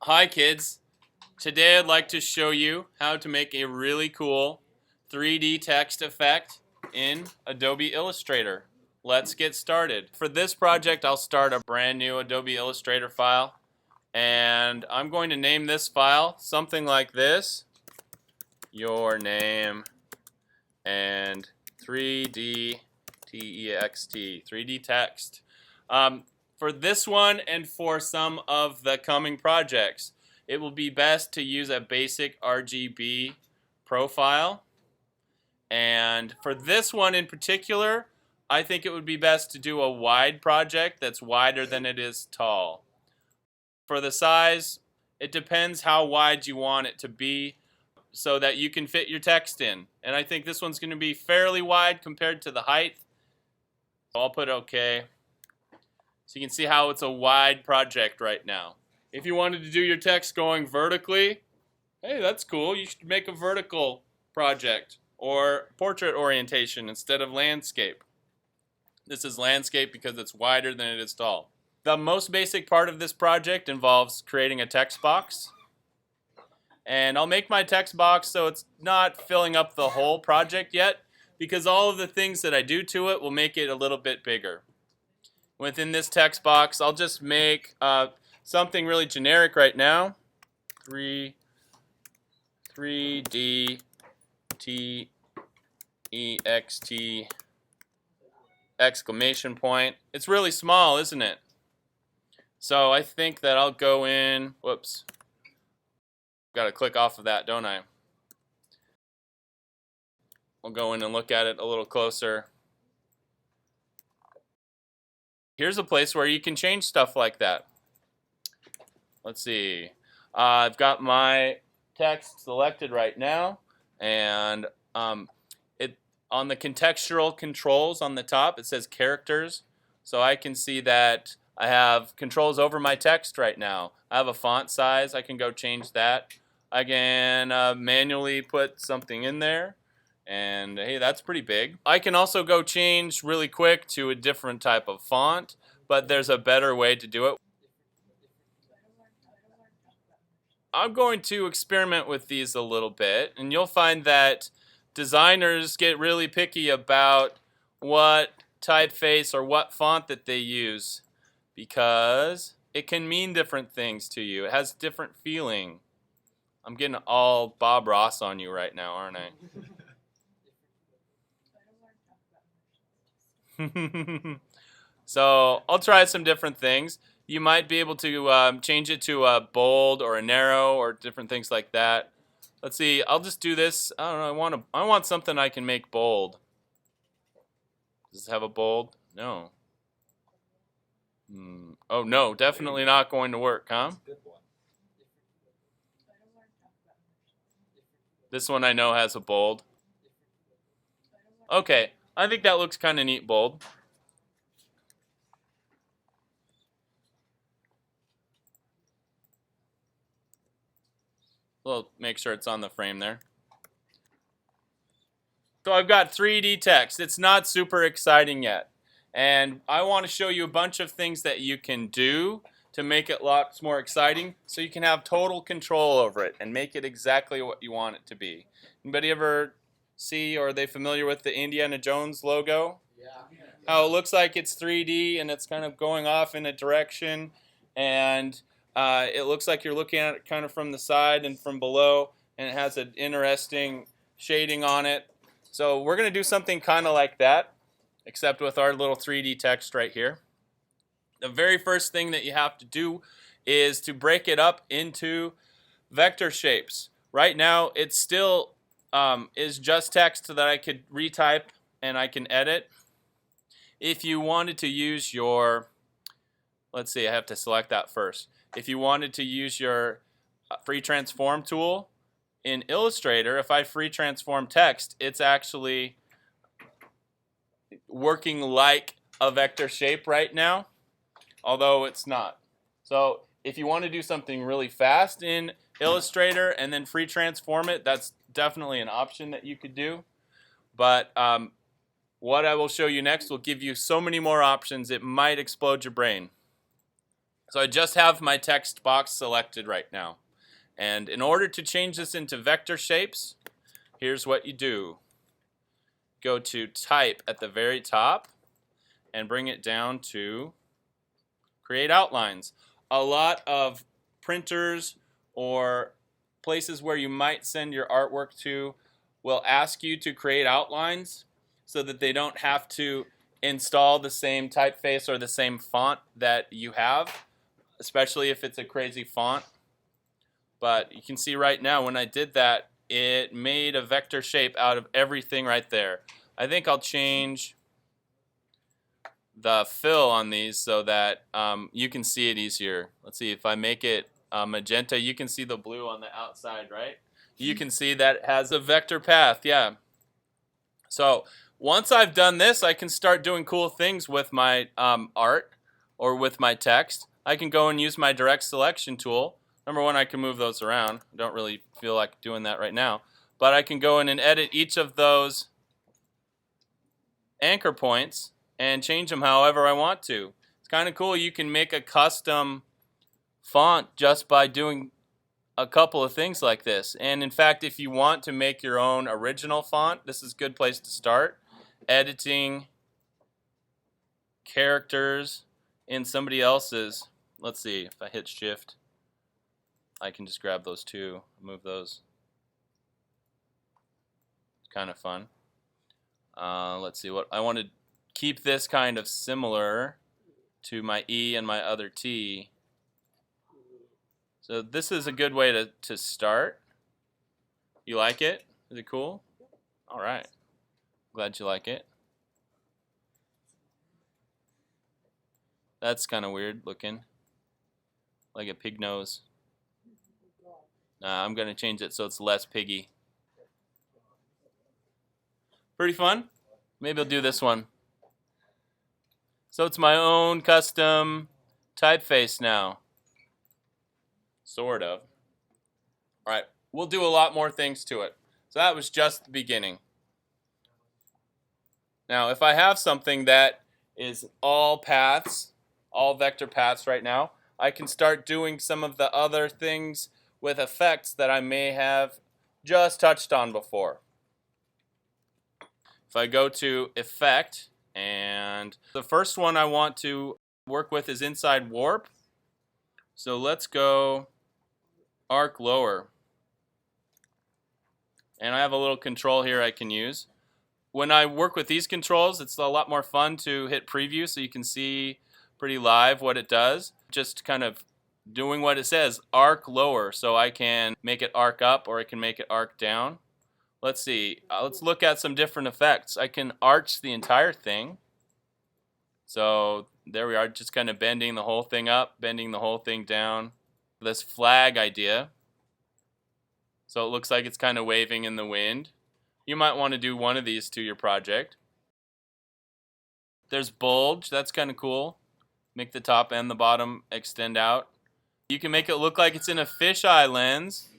Hi kids, today I'd like to show you how to make a really cool 3D text effect in Adobe Illustrator. Let's get started. For this project I'll start a brand new Adobe Illustrator file, and I'm going to name this file something like this: your name and 3D text, 3D text. For this one and for some of the coming projects, it will be best to use a basic RGB profile. And for this one in particular, I think it would be best to do a wide project that's wider than it is tall. For the size, it depends how wide you want it to be so that you can fit your text in. And I think this one's going to be fairly wide compared to the height. So I'll put OK. So you can see how it's a wide project right now. If you wanted to do your text going vertically, hey, that's cool. You should make a vertical project or portrait orientation instead of landscape. This is landscape because it's wider than it is tall. The most basic part of this project involves creating a text box. And I'll make my text box so it's not filling up the whole project yet, because all of the things that I do to it will make it a little bit bigger. Within this text box, I'll just make something really generic right now. 3D text exclamation point. It's really small, isn't it? So I think that I'll go in, whoops. Got to click off of that, don't I? I'll go in and look at it a little closer. Here's a place where you can change stuff like that. Let's see. I've got my text selected right now, and on the contextual controls on the top, it says characters. So I can see that I have controls over my text right now. I have a font size. I can go change that. I can manually put something in there. And hey, that's pretty big. I can also go change really quick to a different type of font, but there's a better way to do it. I'm going to experiment with these a little bit, and you'll find that designers get really picky about what typeface or what font that they use, because it can mean different things to you. It has different feeling. I'm getting all Bob Ross on you right now, aren't I? So I'll try some different things. You might be able to change it to a bold or a narrow or different things like that. Let's see. I'll just do this. I don't know. I want something I can make bold. Does it have a bold? No. Oh no, definitely not going to work, huh? This one I know has a bold. Okay, I think that looks kind of neat, bold. We'll make sure it's on the frame there. So I've got 3D text. It's not super exciting yet. And I want to show you a bunch of things that you can do to make it lots more exciting so you can have total control over it and make it exactly what you want it to be. Anybody ever see, or are they familiar with the Indiana Jones logo? Yeah. How it looks like it's 3D and it's kind of going off in a direction, and it looks like you're looking at it kind of from the side and from below, and it has an interesting shading on it. So we're going to do something kind of like that, except with our little 3D text right here. The very first thing that you have to do is to break it up into vector shapes. Right now it still is just text that I could retype and I can edit. If you wanted to use your, let's see, I have to select that first. If you wanted to use your free transform tool in Illustrator, if I free transform text, it's actually working like a vector shape right now, although it's not. So if you want to do something really fast in Illustrator and then free transform it, that's definitely an option that you could do. But what I will show you next will give you so many more options, it might explode your brain. So I just have my text box selected right now. And in order to change this into vector shapes, here's what you do. Go to type at the very top and bring it down to create outlines. A lot of printers or places where you might send your artwork to will ask you to create outlines so that they don't have to install the same typeface or the same font that you have, especially if it's a crazy font. But you can see right now when I did that, it made a vector shape out of everything right there. I think I'll change the fill on these so that you can see it easier. Let's see, if I make it magenta, you can see the blue on the outside, right? You can see that it has a vector path, yeah. So once I've done this, I can start doing cool things with my art or with my text. I can go and use my direct selection tool. Number one, I can move those around. I don't really feel like doing that right now. But I can go in and edit each of those anchor points and change them however I want to. It's kind of cool. You can make a custom font just by doing a couple of things like this. And in fact, if you want to make your own original font, this is a good place to start. Editing characters in somebody else's. Let's see, if I hit shift, I can just grab those two, move those. It's kind of fun. Let's see, what I want to keep this kind of similar to my E and my other T. So this is a good way to start. You like it? Is it cool? All right. Glad you like it. That's kind of weird looking. Like a pig nose. I'm going to change it so it's less piggy. Pretty fun. Maybe I'll do this one. So it's my own custom typeface now. Sort of. All right, we'll do a lot more things to it. So that was just the beginning. Now, if I have something that is all paths, all vector paths right now, I can start doing some of the other things with effects that I may have just touched on before. If I go to Effect, and the first one I want to work with is inside Warp. So let's go Arc Lower. And I have a little control here I can use. When I work with these controls, it's a lot more fun to hit preview so you can see pretty live what it does. Just kind of doing what it says, arc lower, so I can make it arc up or I can make it arc down. Let's see, let's look at some different effects. I can arch the entire thing. So there we are, just kind of bending the whole thing up, bending the whole thing down. This flag idea. So it looks like it's kind of waving in the wind. You might want to do one of these to your project. There's bulge, that's kind of cool. Make the top and the bottom extend out. You can make it look like it's in a fisheye lens.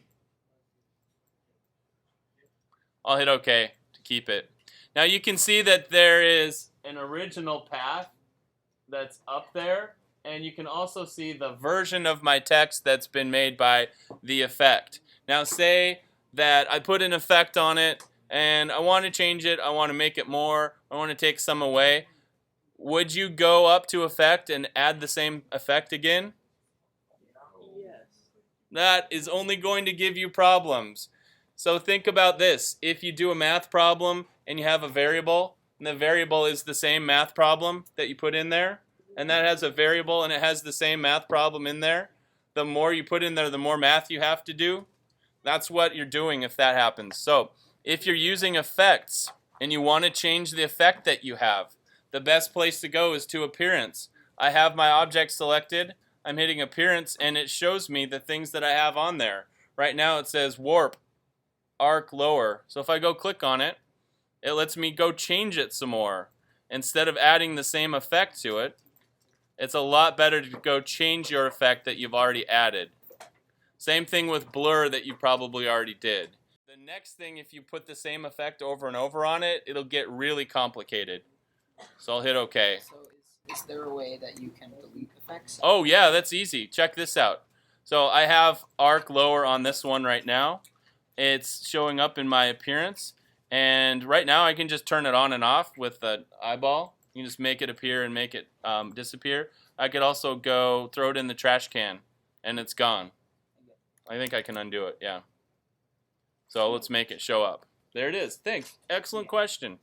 I'll hit OK to keep it. Now you can see that there is an original path that's up there, and you can also see the version of my text that's been made by the effect. Now say that I put an effect on it and I want to change it, I want to make it more, I want to take some away. Would you go up to effect and add the same effect again? Yes. That is only going to give you problems. So think about this. If you do a math problem and you have a variable, and the variable is the same math problem that you put in there, and that has a variable and it has the same math problem in there, the more you put in there, the more math you have to do. That's what you're doing if that happens. So if you're using effects and you want to change the effect that you have, the best place to go is to Appearance. I have my object selected, I'm hitting Appearance, and it shows me the things that I have on there. Right now it says Warp, Arc Lower. So if I go click on it, it lets me go change it some more. Instead of adding the same effect to it, it's a lot better to go change your effect that you've already added. Same thing with blur that you probably already did. The next thing, if you put the same effect over and over on it, it'll get really complicated. So I'll hit OK. So Is there a way that you can delete effects? Oh yeah, that's easy. Check this out. So I have arc lower on this one right now. It's showing up in my appearance, and right now I can just turn it on and off with the eyeball. You can just make it appear and make it disappear. I could also go throw it in the trash can, and it's gone. I think I can undo it, yeah. So let's make it show up. There it is. Thanks. Excellent question.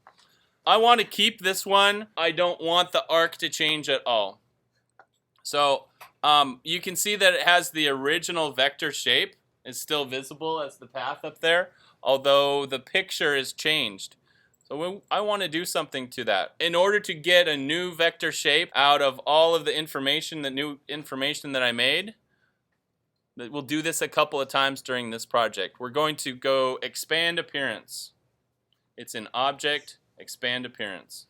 I want to keep this one. I don't want the arc to change at all. So you can see that it has the original vector shape. It's still visible as the path up there, although the picture is changed. So I want to do something to that. In order to get a new vector shape out of all of the information, the new information that I made, we'll do this a couple of times during this project. We're going to go expand appearance. It's an object, expand appearance.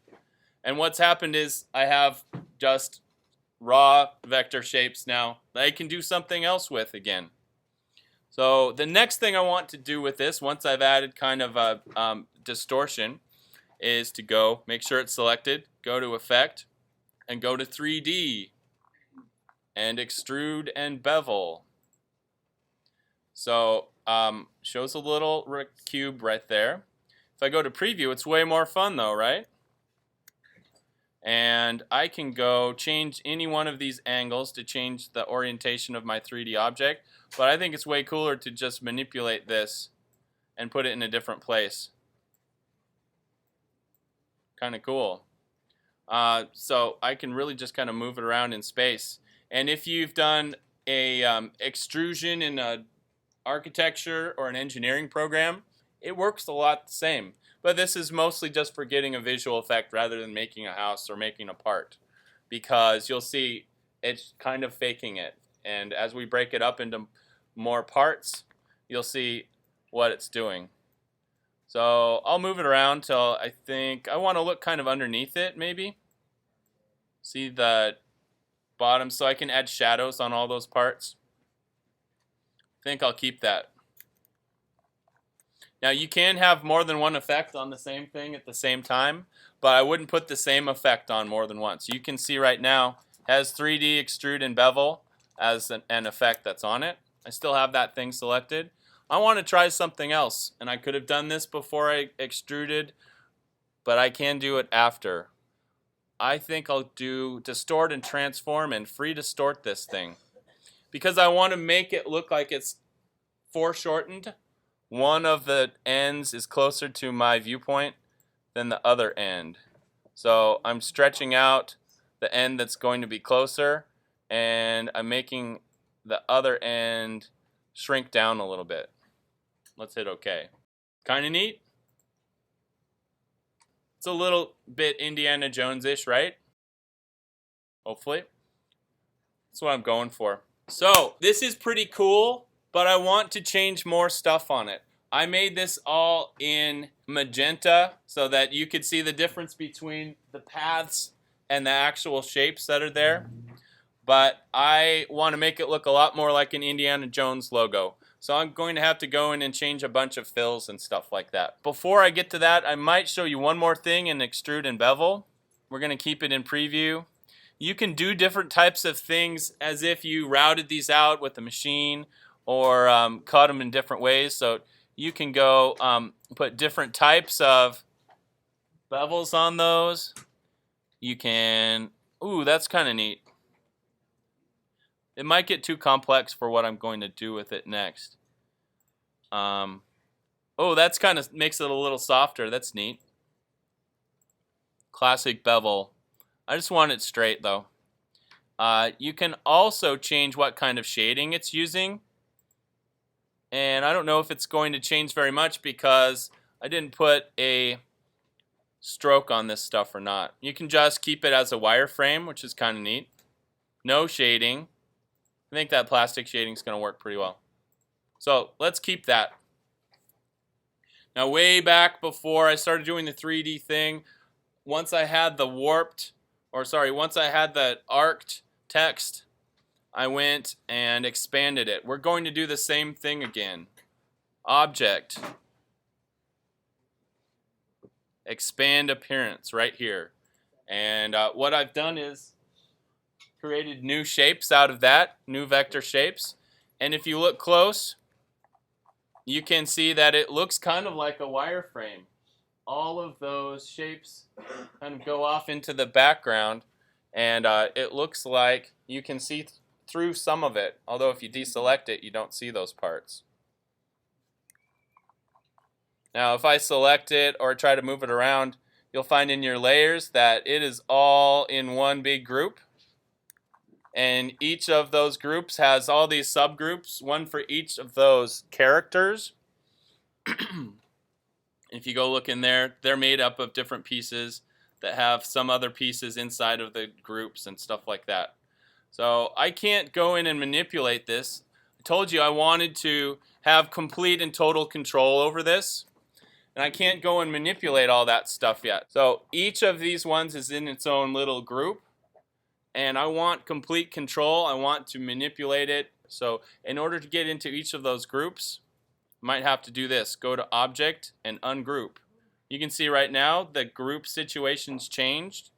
And what's happened is I have just raw vector shapes now that I can do something else with again. So the next thing I want to do with this, once I've added kind of a distortion, is to go, make sure it's selected, go to Effect, and go to 3D, and Extrude and Bevel. So shows a little cube right there. If I go to Preview, it's way more fun though, right? And I can go change any one of these angles to change the orientation of my 3D object. But I think it's way cooler to just manipulate this and put it in a different place. Kind of cool. So I can really just kind of move it around in space. And if you've done a extrusion in a architecture or an engineering program, it works a lot the same. But this is mostly just for getting a visual effect rather than making a house or making a part, because you'll see it's kind of faking it. And as we break it up into more parts, you'll see what it's doing. So I'll move it around till I think I want to look kind of underneath it, maybe. See the bottom, so I can add shadows on all those parts. I think I'll keep that. Now you can have more than one effect on the same thing at the same time, but I wouldn't put the same effect on more than once. You can see right now it has 3D extrude and bevel as an effect that's on it. I still have that thing selected. I want to try something else, and I could have done this before I extruded, but I can do it after. I think I'll do distort and transform and free distort this thing, because I want to make it look like it's foreshortened. One of the ends is closer to my viewpoint than the other end. So I'm stretching out the end that's going to be closer, and I'm making the other end shrink down a little bit. Let's hit OK. Kind of neat. It's a little bit Indiana Jones-ish, right? Hopefully. That's what I'm going for. So this is pretty cool, but I want to change more stuff on it. I made this all in magenta so that you could see the difference between the paths and the actual shapes that are there. But I want to make it look a lot more like an Indiana Jones logo. So I'm going to have to go in and change a bunch of fills and stuff like that. Before I get to that, I might show you one more thing in Extrude and Bevel. We're going to keep it in Preview. You can do different types of things as if you routed these out with a machine or cut them in different ways. So you can go put different types of bevels on those. You can, ooh, that's kind of neat. It might get too complex for what I'm going to do with it next. Oh, that's kind of makes it a little softer. That's neat. Classic bevel. I just want it straight though. You can also change what kind of shading it's using. And I don't know if it's going to change very much because I didn't put a stroke on this stuff or not. You can just keep it as a wireframe, which is kind of neat. No shading. I think that plastic shading is going to work pretty well. So let's keep that. Now way back before I started doing the 3D thing, once I had the once I had the arced text, I went and expanded it. We're going to do the same thing again. Object. Expand appearance right here. And what I've done is created new shapes out of that, new vector shapes. And if you look close, you can see that it looks kind of like a wireframe. All of those shapes kind of go off into the background, and it looks like you can see through some of it, although if you deselect it, you don't see those parts. Now, if I select it or try to move it around, you'll find in your layers that it is all in one big group. And each of those groups has all these subgroups, one for each of those characters. If you go look in there, they're made up of different pieces that have some other pieces inside of the groups and stuff like that. So I can't go in and manipulate this. I told you I wanted to have complete and total control over this. And I can't go and manipulate all that stuff yet. So each of these ones is in its own little group. And I want complete control. I want to manipulate it. So in order to get into each of those groups, you might have to do this. Go to Object and Ungroup. You can see right now the group situation's changed.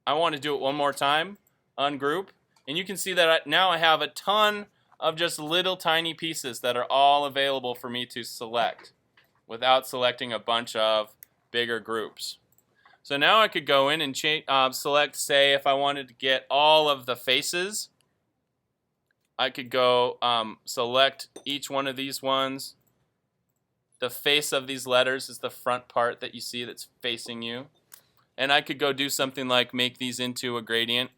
I want to do it one more time. Ungroup. And you can see that now I have a ton of just little tiny pieces that are all available for me to select without selecting a bunch of bigger groups. So now I could go in and select, say, if I wanted to get all of the faces, I could go select each one of these ones. The face of these letters is the front part that you see that's facing you. And I could go do something like make these into a gradient.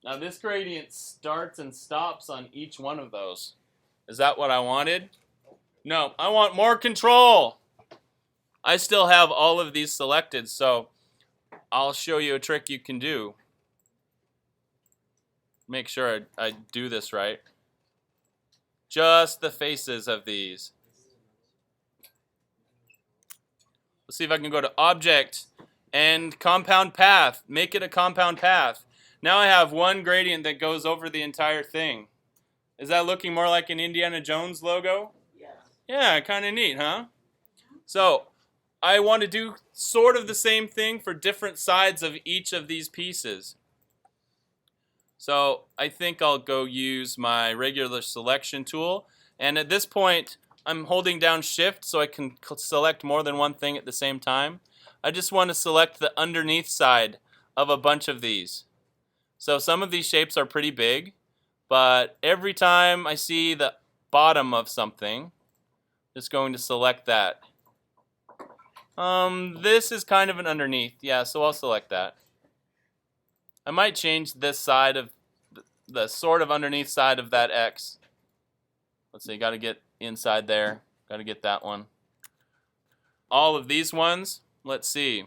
Now this gradient starts and stops on each one of those. Is that what I wanted? No, I want more control. I still have all of these selected, so I'll show you a trick you can do. Make sure I do this right. Just the faces of these. Let's see if I can go to Object and Compound Path. Make it a compound path. Now I have one gradient that goes over the entire thing. Is that looking more like an Indiana Jones logo? Yeah, kind of neat, huh? So I want to do sort of the same thing for different sides of each of these pieces. So I think I'll go use my regular selection tool. And at this point, I'm holding down Shift so I can select more than one thing at the same time. I just want to select the underneath side of a bunch of these. So some of these shapes are pretty big, but every time I see the bottom of something, just going to select that. This is kind of an underneath. Yeah, so I'll select that. I might change this side of the sort of underneath side of that X. Let's see, got to get inside there. Got to get that one. All of these ones, let's see.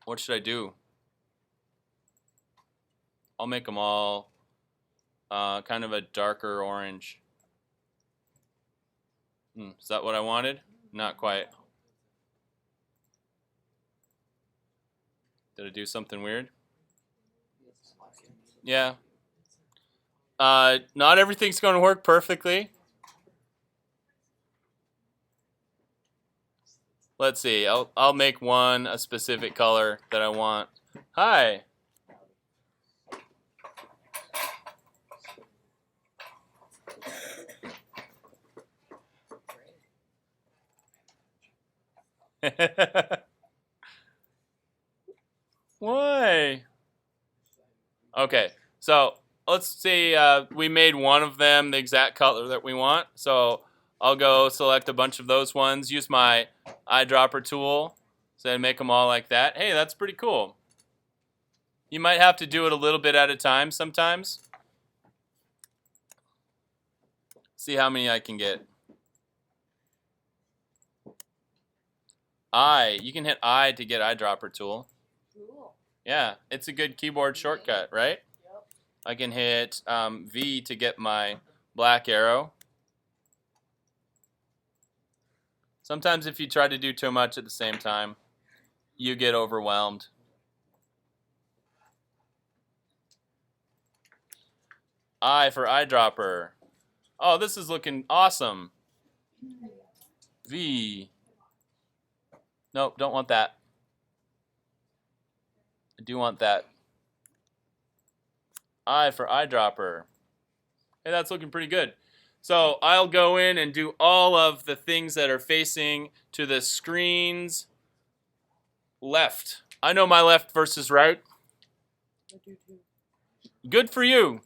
What should I do? I'll make them all kind of a darker orange. Is that what I wanted? Not quite. Did I do something weird? Yeah. Not everything's going to work perfectly. Let's see. I'll make one a specific color that I want. Hi. Why? Okay, so let's see. We made one of them the exact color that we want. So I'll go select a bunch of those ones. Use my eyedropper tool. So make them all like that. Hey, that's pretty cool. You might have to do it a little bit at a time sometimes. See how many I can get. I. You can hit I to get eyedropper tool. Cool. Yeah, it's a good keyboard shortcut, right? Yep. I can hit V to get my black arrow. Sometimes if you try to do too much at the same time, you get overwhelmed. I for eyedropper. Oh, this is looking awesome. V. Nope, don't want that. do want that eye for eyedropper. Hey, that's looking pretty good. So I'll go in and do all of the things that are facing to the screen's left. I know my left versus right. Good for you.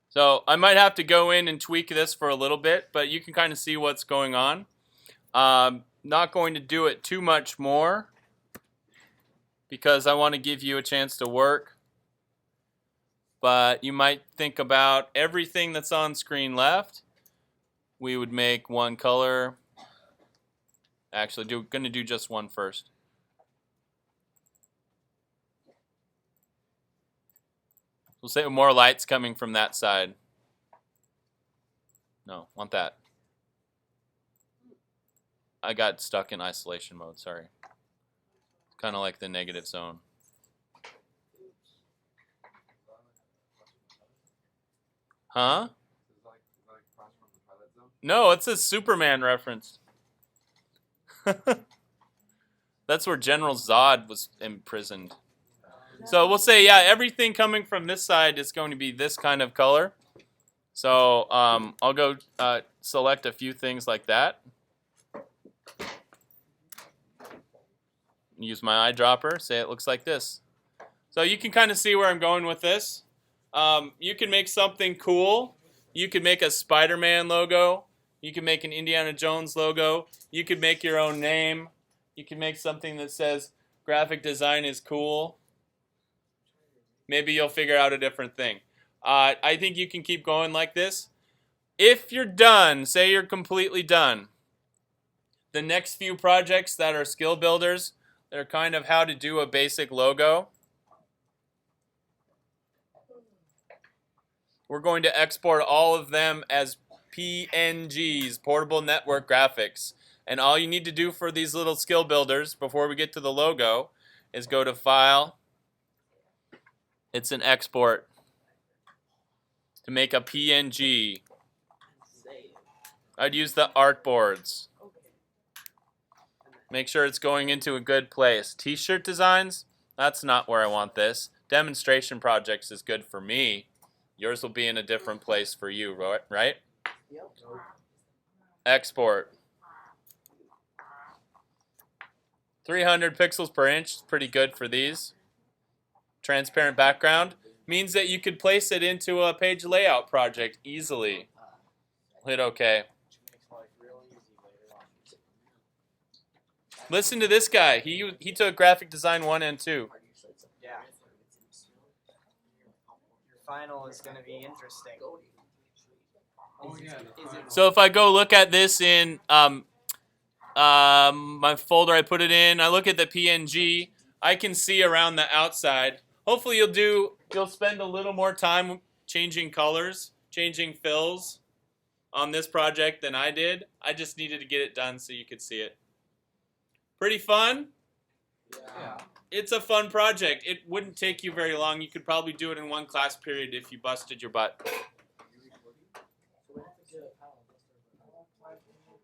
So I might have to go in and tweak this for a little bit, but you can kind of see what's going on. Not going to do it too much more because I want to give you a chance to work. But you might think about everything that's on screen left. We would make one color. Actually, going to do just one first. We'll say more light's coming from that side. No, want that. I got stuck in isolation mode, sorry. Kind of like the negative zone. Huh? No, it's a Superman reference. That's where General Zod was imprisoned. So we'll say, yeah, everything coming from this side is going to be this kind of color. So I'll go select a few things like that. Use my eyedropper, say it looks like this. So you can kind of see where I'm going with this. You can make something cool. You could make a Spider-Man logo. You can make an Indiana Jones logo. You could make your own name. You can make something that says graphic design is cool. Maybe you'll figure out a different thing. I think you can keep going like this. If you're done, say you're completely done, the next few projects that are skill builders, they're kind of how to do a basic logo. We're going to export all of them as PNGs, portable network graphics. And all you need to do for these little skill builders before we get to the logo is go to File. It's an export to make a PNG. I'd use the artboards. Make sure it's going into a good place. T-shirt designs, that's not where I want this. Demonstration projects is good for me. Yours will be in a different place for you, right? Yep. Export. 300 pixels per inch is pretty good for these. Transparent background means that you could place it into a page layout project easily. Hit OK. Listen to this guy. He took graphic design 1 and 2. Yeah. Your final is going to be interesting. So if I go look at this in my folder I put it in, I look at the PNG, I can see around the outside. Hopefully you'll spend a little more time changing colors, changing fills on this project than I did. I just needed to get it done so you could see it. Pretty fun? Yeah. It's a fun project. It wouldn't take you very long. You could probably do it in one class period if you busted your butt.